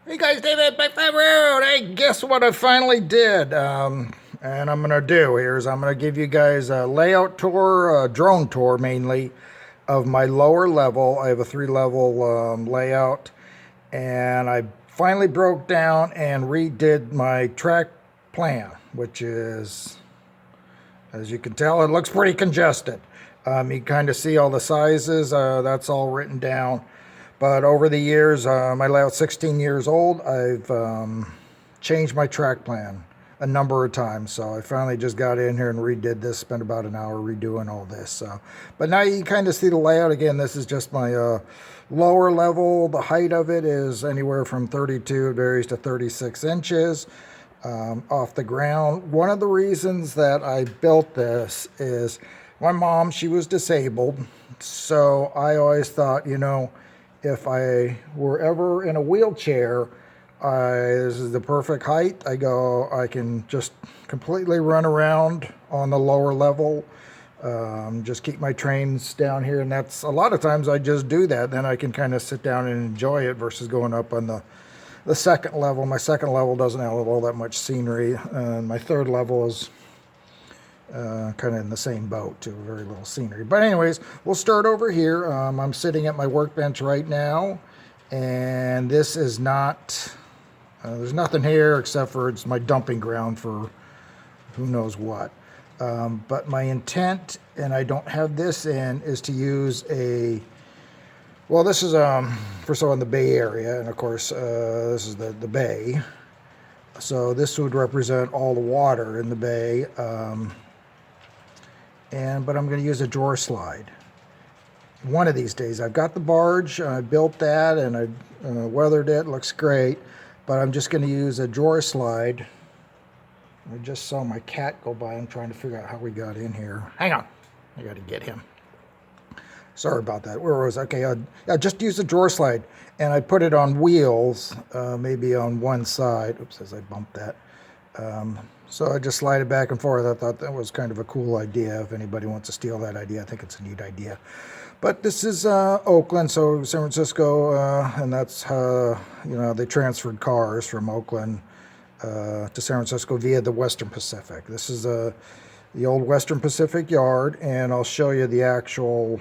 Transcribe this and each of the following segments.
Hey guys, David, BAC V RR. Hey, guess what I finally did? And I'm gonna do here is I'm gonna give you guys a layout tour, a drone tour mainly, of my lower level. I have a three-level layout, and I finally broke down and redid my track plan, which is, as you can tell, it looks pretty congested. You kind of see all the sizes. That's all written down. But over the years, my layout's 16 years old. I've changed my track plan a number of times. So I finally just got in here and redid this. Spent about an hour redoing all this. But now you kind of see the layout again. This is just my lower level. The height of it is anywhere from 32, it varies to 36 inches. Off the ground. One of the reasons that I built this is my mom, she was disabled. So I always thought, if I were ever in a wheelchair, this is the perfect height. I can just completely run around on the lower level. Just keep my trains down here. And that's a lot of times I just do that. Then I can kind of sit down and enjoy it versus going up on the second level. My second level doesn't have all that much scenery. My third level is kind of in the same boat too, very little scenery. But anyways, we'll start over here. I'm sitting at my workbench right now, and this is not, there's nothing here except for it's my dumping ground for who knows what. But my intent, and I don't have this in, is to use well, this is first of all in the Bay Area, and of course this is the bay. So this would represent all the water in the bay. But I'm going to use a drawer slide. One of these days, I've got the barge, I built that, and I weathered it, looks great, but I'm just going to use a drawer slide. I just saw my cat go by. I'm trying to figure out how we got in here. Hang on, I got to get him. Sorry about that. Where was I? Okay, I just used a drawer slide, and I put it on wheels, maybe on one side. Oops, as I bumped that. So I just slide it back and forth. I thought that was kind of a cool idea. If anybody wants to steal that idea, I think it's a neat idea. But this is Oakland, so San Francisco, and that's how, they transferred cars from Oakland to San Francisco via the Western Pacific. This is the old Western Pacific yard, and I'll show you the actual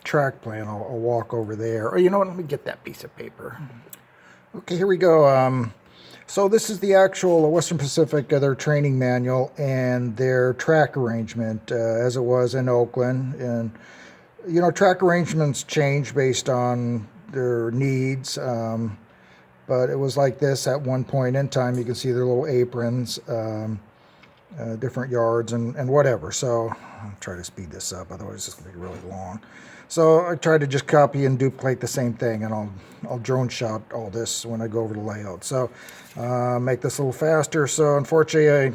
track plan. I'll walk over there. Or you know what? Let me get that piece of paper. Okay, here we go. So this is the actual Western Pacific, their training manual and their track arrangement as it was in Oakland. And, track arrangements change based on their needs. But it was like this at one point in time. You can see their little aprons, different yards and whatever. So I'll try to speed this up, otherwise it's going to be really long. So I tried to just copy and duplicate the same thing, and I'll drone shot all this when I go over the layout. So make this a little faster. So unfortunately,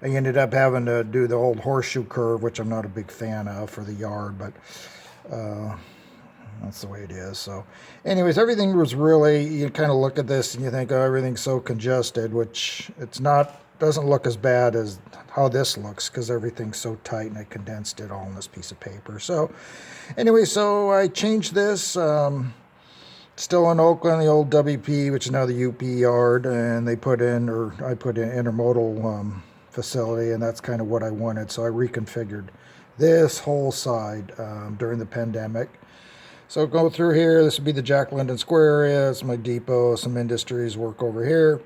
I ended up having to do the old horseshoe curve, which I'm not a big fan of for the yard, but that's the way it is. So anyways, everything was really, you kind of look at this and you think, oh, everything's so congested, which it's not. Doesn't look as bad as how this looks because everything's so tight, and I condensed it all in this piece of paper. So anyway, so I changed this. Still in Oakland, the old WP, which is now the UP yard, and I put in intermodal facility, and that's kind of what I wanted. So I reconfigured this whole side during the pandemic. So go through here. This would be the Jack London Square area. It's my depot, some industries work over here.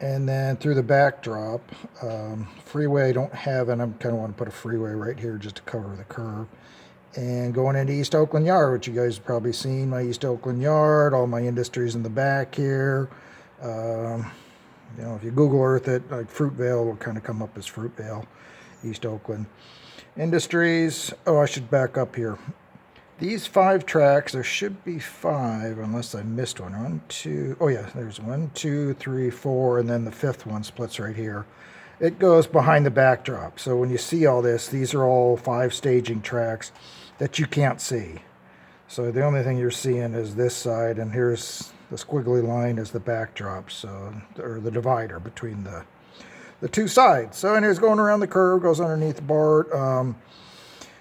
And then through the backdrop, freeway I don't have, and I kind of want to put a freeway right here just to cover the curve. And going into East Oakland Yard, which you guys have probably seen, my East Oakland Yard, all my industries in the back here. If you Google Earth it, like Fruitvale will kind of come up as Fruitvale, East Oakland. Industries, I should back up here. These 5 tracks, there should be 5, unless I missed one. 1, 2, oh yeah, there's 1, 2, 3, 4, and then the 5th one splits right here. It goes behind the backdrop. So when you see all this, these are all 5 staging tracks that you can't see. So the only thing you're seeing is this side, and here's the squiggly line is the backdrop, or the divider between the two sides. So anyways, going around the curve, goes underneath the BART.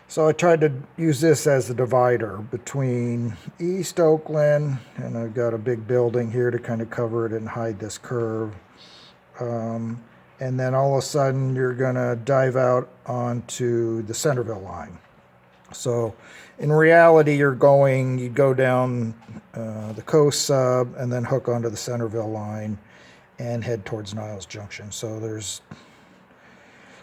So I tried to use this as the divider between East Oakland, and I've got a big building here to kind of cover it and hide this curve. And then all of a sudden you're going to dive out onto the Centerville line. So in reality, you go down the coast sub and then hook onto the Centerville line and head towards Niles Junction. So there's,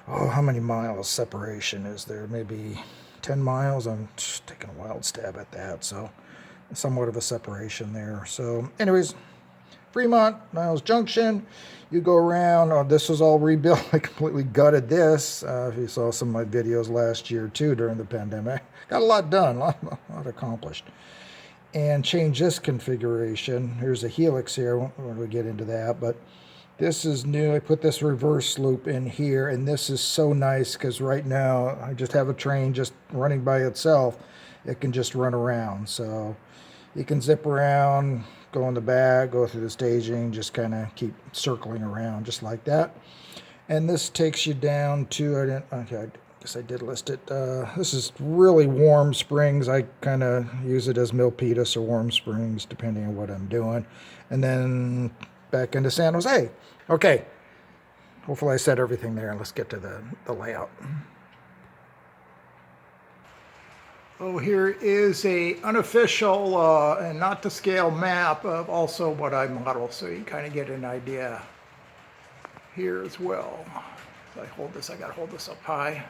how many miles separation is there? Maybe 10 miles. I'm just taking a wild stab at that. So somewhat of a separation there. So anyways, Fremont, Niles Junction, you go around. Oh, this was all rebuilt. I completely gutted this. If you saw some of my videos last year too during the pandemic, got a lot done, a lot accomplished. And change this configuration. Here's a helix here. I won't get into that, but this is new. I put this reverse loop in here, and this is so nice because right now I just have a train just running by itself. It can just run around, so you can zip around, go in the back, go through the staging, just kind of keep circling around just like that. And this takes you down to, I guess I did list it. This is really Warm Springs. I kind of use it as Milpitas or Warm Springs, depending on what I'm doing. And then back into San Jose. Okay, hopefully I said everything there. Let's get to the layout. Oh, here is a unofficial and not to scale map of also what I model, so you kind of get an idea here as well. As I hold this, I got to hold this up high.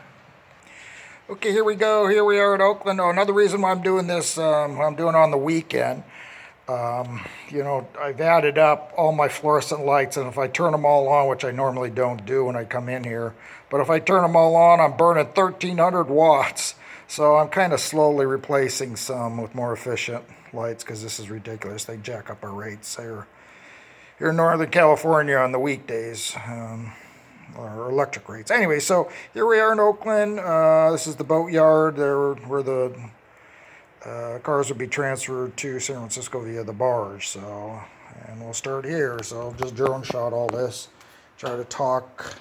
Okay, here we go. Here we are in Oakland. Oh, another reason why I'm doing this, I'm doing on the weekend. You know, I've added up all my fluorescent lights, and if I turn them all on, which I normally don't do when I come in here, but if I turn them all on, I'm burning 1,300 watts. So I'm kind of slowly replacing some with more efficient lights because this is ridiculous. They jack up our rates here in Northern California on the weekdays, or electric rates. Anyway, so here we are in Oakland. This is the boat yard there where the cars would be transferred to San Francisco via the barge. So, and we'll start here. So I'll just drone shot all this, try to talk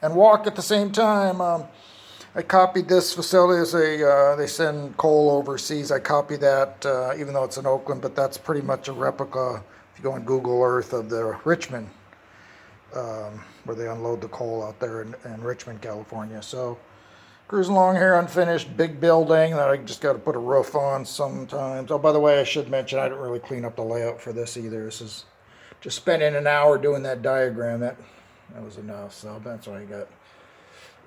and walk at the same time. I copied this facility as they send coal overseas. I copied that even though it's in Oakland, but that's pretty much a replica, if you go on Google Earth, of the Richmond, where they unload the coal out there in Richmond, California. So cruising along here, unfinished, big building that I just got to put a roof on sometimes. Oh, by the way, I should mention I didn't really clean up the layout for this either. This is just spending an hour doing that diagram. That was enough. So that's what I got.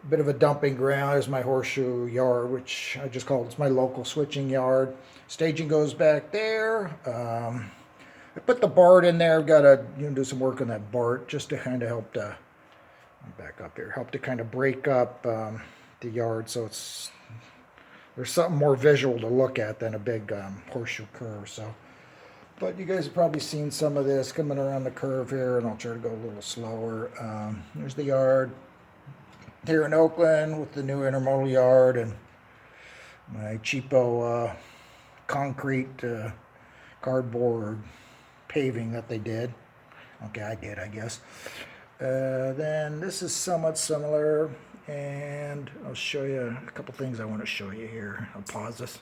Bit of a dumping ground. There's my horseshoe yard, which I just call it's my local switching yard. Staging goes back there. I put the BART in there. I've got to do some work on that BART just to kind of help to back up here, help to kind of break up the yard, so there's something more visual to look at than a big horseshoe curve. So, but you guys have probably seen some of this coming around the curve here, and I'll try to go a little slower. There's the yard here in Oakland with the new intermodal yard and my cheapo concrete cardboard paving that they did. Okay, I did, I guess. Then this is somewhat similar, and I'll show you a couple things I want to show you here. I'll pause this.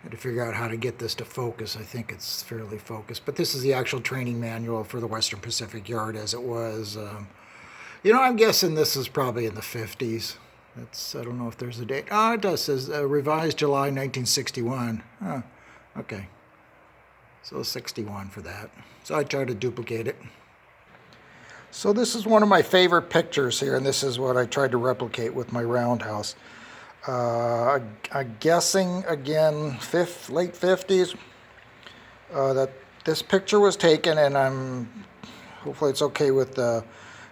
Had to figure out how to get this to focus. I think it's fairly focused, but this is the actual training manual for the Western Pacific Yard as it was. You know, I'm guessing this is probably in the 50s. I don't know if there's a date. Oh, it does. It says revised July 1961. Huh. Okay. So 61 for that. So I tried to duplicate it. So this is one of my favorite pictures here, and this is what I tried to replicate with my roundhouse. I'm guessing, again, late 50s, that this picture was taken, and hopefully it's okay with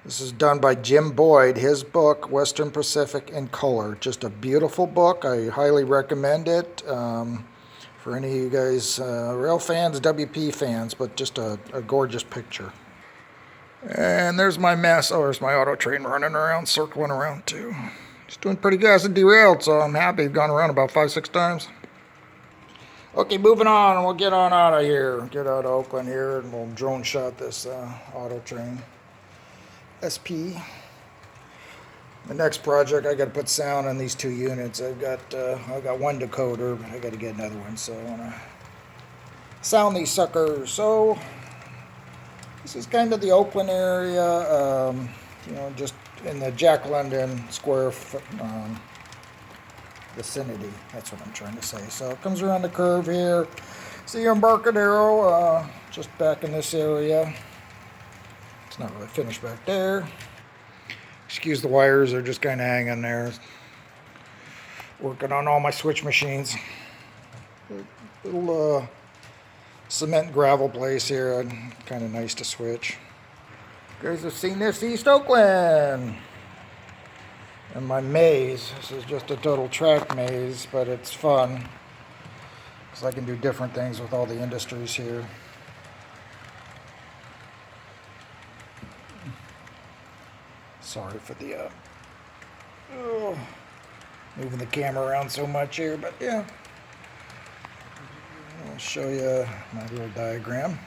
this is done by Jim Boyd, his book, Western Pacific in Color. Just a beautiful book. I highly recommend it for any of you guys, rail fans, WP fans, but just a gorgeous picture. And there's my mess. Oh, there's my auto train running around, circling around too. It's doing pretty good. It's derailed, so I'm happy. I've gone around about 5-6 times. Okay, moving on, and we'll get on out of here. Get out of Oakland here, and we'll drone shot this auto train. SP. The next project, I got to put sound on these two units. I got one decoder, but I got to get another one. So I want to sound these suckers. So this is kind of the Oakland area, you know, just in the Jack London Square vicinity. That's what I'm trying to say. So it comes around the curve here. See Embarcadero, just back in this area. It's not really finished back there. Excuse the wires, they're just kind of hanging there. Working on all my switch machines. Little cement and gravel place here. Kind of nice to switch. You guys have seen this East Oakland. And my maze. This is just a total track maze, but it's fun. Because I can do different things with all the industries here. Sorry for the moving the camera around so much here, but yeah. I'll show you my little diagram.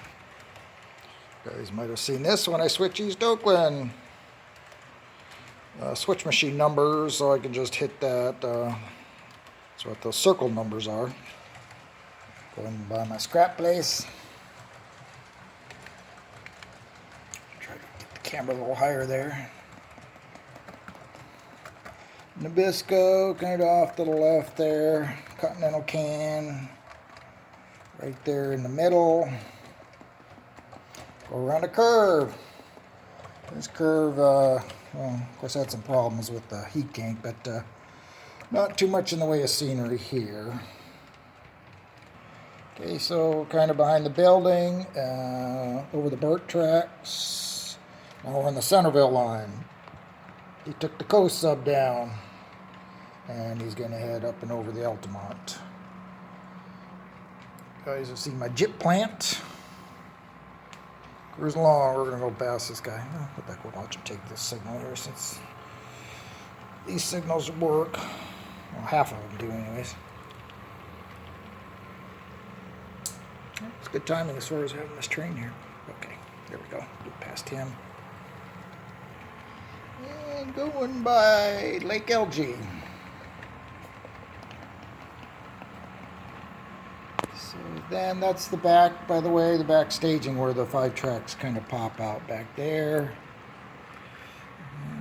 You guys might have seen this when I switch East Oakland. Switch machine numbers, so I can just hit that. That's what those circle numbers are. Going by my scrap place. Try to get the camera a little higher there. Nabisco, kind of off to the left there. Continental can, right there in the middle. Go around a curve. This curve, well, of course, I had some problems with the heat gank, but not too much in the way of scenery here. Okay, so kind of behind the building, over the BART tracks. Now we're on the Centerville line. He took the coast sub down, and he's going to head up and over the Altamont. You guys have seen my jip plant. Cruising along, we're going to go past this guy. What the heck, we'll watch him take this signal here, since these signals work. Well, half of them do anyways. It's good timing as far as having this train here. Okay, there we go. Get past him. And going by Lake LG. So then that's the back, by the way, the back staging where the 5 tracks kind of pop out back there.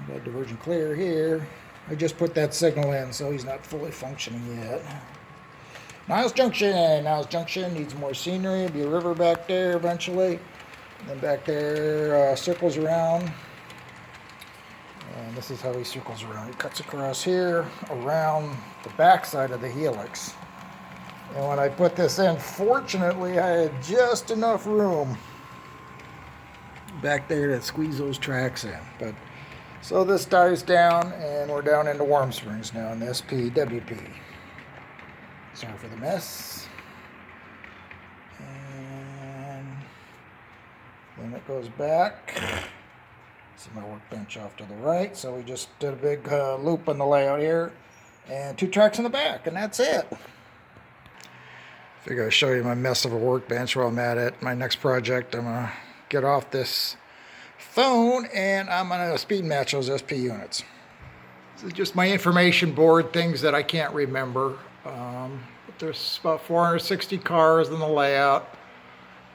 Got divergent clear here. I just put that signal in, so he's not fully functioning yet. Niles Junction. Niles Junction needs more scenery. Be a river back there eventually. And then back there circles around. And this is how he circles around. He cuts across here, around the back side of the helix. And when I put this in, fortunately, I had just enough room back there to squeeze those tracks in. But so this dies down, and we're down into Warm Springs now in SPWP. Sorry for the mess. And then it goes back. See my workbench off to the right. So we just did a big loop on the layout here. And 2 tracks in the back, and that's it. Figure I'll show you my mess of a workbench while I'm at it. My next project, I'm going to get off this phone, and I'm going to speed match those SP units. This is just my information board, things that I can't remember. But there's about 460 cars in the layout.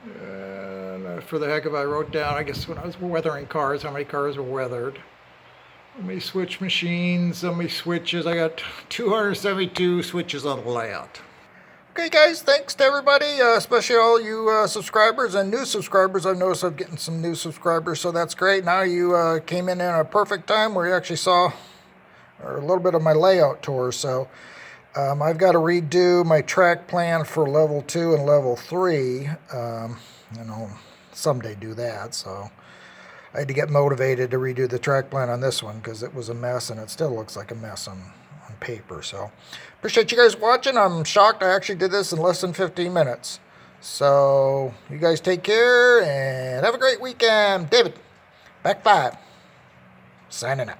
And for the heck of it, I wrote down, I guess when I was weathering cars, how many cars were weathered. How many switch machines, how many switches. I got 272 switches on the layout. Okay guys, thanks to everybody, especially all you subscribers and new subscribers. I've noticed I'm getting some new subscribers, so that's great. Now you came in a perfect time where you actually saw a little bit of my layout tour. So I've got to redo my track plan for level 2 and level 3. You know, someday do that. So I had to get motivated to redo the track plan on this one because it was a mess, and it still looks like a mess on paper. So appreciate you guys watching. I'm shocked I actually did this in less than 15 minutes. So you guys take care and have a great weekend. David, BAC 5, signing out.